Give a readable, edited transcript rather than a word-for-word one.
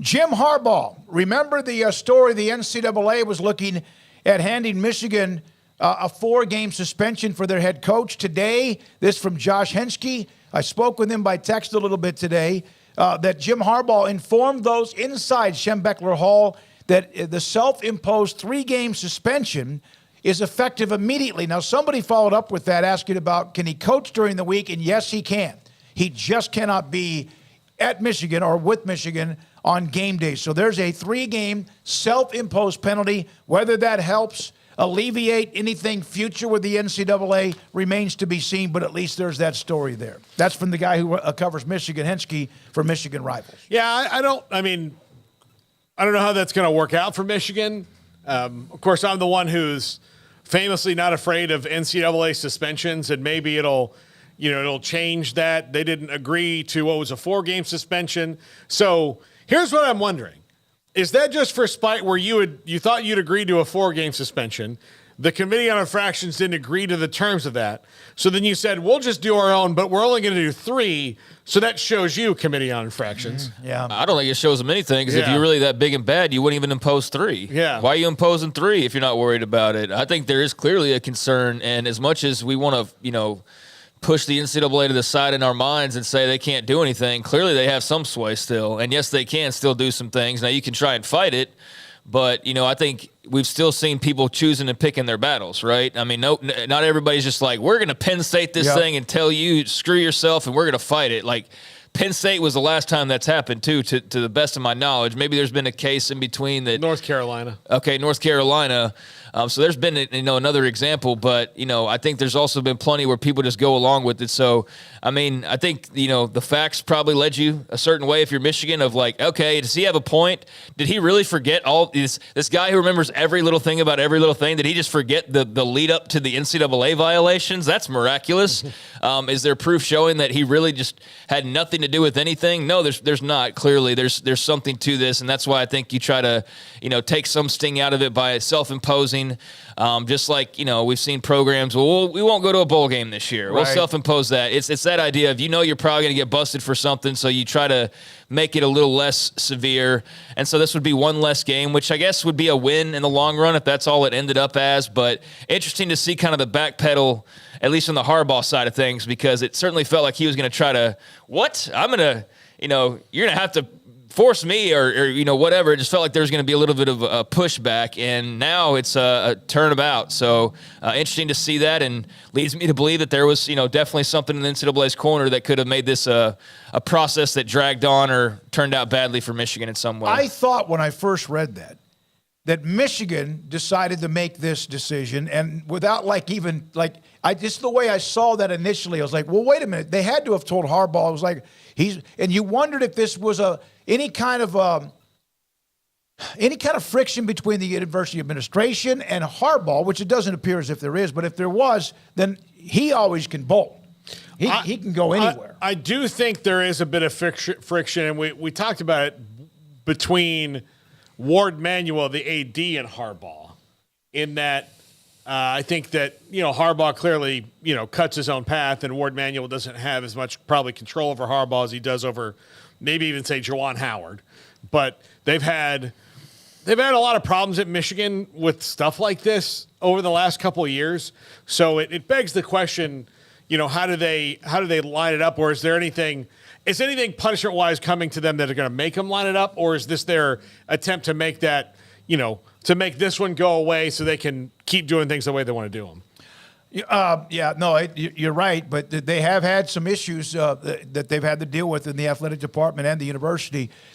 Jim Harbaugh. Remember the story? The NCAA was looking at handing Michigan a 4-game suspension for their head coach. Today, this from Josh Henschke. I spoke with him by text a little bit today, that Jim Harbaugh informed those inside Schembechler Hall that the self-imposed 3-game suspension is effective immediately. Now, somebody followed up with that, asking about, can he coach during the week? And yes, he can. He just cannot be at Michigan or with Michigan on game day. So there's a 3-game self-imposed penalty. Whether that helps alleviate anything future with the NCAA remains to be seen, but at least there's that story there. That's from the guy who covers Michigan, Henschke, for Michigan Rivals. Yeah, I don't know how that's going to work out for Michigan. Of course, I'm the one who's famously not afraid of NCAA suspensions, and maybe it'll change that. They didn't agree to what was a 4-game suspension. So here's what I'm wondering. Is that just for spite where you thought you'd agreed to a 4-game suspension? The Committee on Infractions didn't agree to the terms of that. So then you said, we'll just do our own, but we're only going to do 3. So that shows you, Committee on Infractions. Yeah. I don't think it shows them anything, because if you're really that big and bad, you wouldn't even impose 3. Yeah. Why are you imposing 3 if you're not worried about it? I think there is clearly a concern, and as much as we want to, push the NCAA to the side in our minds and say they can't do anything, clearly they have some sway still. And yes, they can still do some things. Now, you can try and fight it, but, I think we've still seen people choosing and picking their battles, right? I mean, not everybody's just like, we're going to Penn State this thing and tell you, screw yourself, and we're going to fight it. Like, Penn State was the last time that's happened, too, to the best of my knowledge. Maybe there's been a case in between that. North Carolina. Okay, North Carolina. So there's been, another example, but, I think there's also been plenty where people just go along with it. So, I think, the facts probably led you a certain way if you're Michigan of like, okay, does he have a point? Did he really forget all this guy who remembers every little thing about every little thing? Did he just forget the lead up to the NCAA violations? That's miraculous. Is there proof showing that he really just had nothing to do with anything? No, there's not. Clearly, there's something to this, and that's why I think you try to, take some sting out of it by self-imposing. Just like, we've seen programs, well, we won't go to a bowl game this year. Right. We'll self-impose that. It's that idea of, you're probably going to get busted for something, so you try to make it a little less severe. And so this would be one less game, which I guess would be a win in the long run if that's all it ended up as. But interesting to see kind of the backpedal, at least on the Harbaugh side of things, because it certainly felt like he was going to try to, I'm going to, you're going to have to force me or whatever. It just felt like there was going to be a little bit of a pushback, and now it's a turnabout. So interesting to see that, and leads me to believe that there was definitely something in the NCAA's corner that could have made this a process that dragged on or turned out badly for Michigan in some way. I thought when I first read that Michigan decided to make this decision, and without just the way I saw that initially, I was like, well, wait a minute. They had to have told Harbaugh. It was like and you wondered if this was any kind of friction between the university administration and Harbaugh, which it doesn't appear as if there is. But if there was, then he always can bolt. He can go anywhere. I do think there is a bit of friction, and we talked about it between Ward Manuel, the AD, and Harbaugh, in that I think that, Harbaugh clearly, cuts his own path, and Ward Manuel doesn't have as much probably control over Harbaugh as he does over maybe even say Juwan Howard. But they've had a lot of problems at Michigan with stuff like this over the last couple of years. So it begs the question, how do they line it up, or is anything punishment-wise coming to them that are going to make them line it up, or is this their attempt to make that, to make this one go away so they can keep doing things the way they want to do them? You're right, but they have had some issues that they've had to deal with in the athletic department and the university.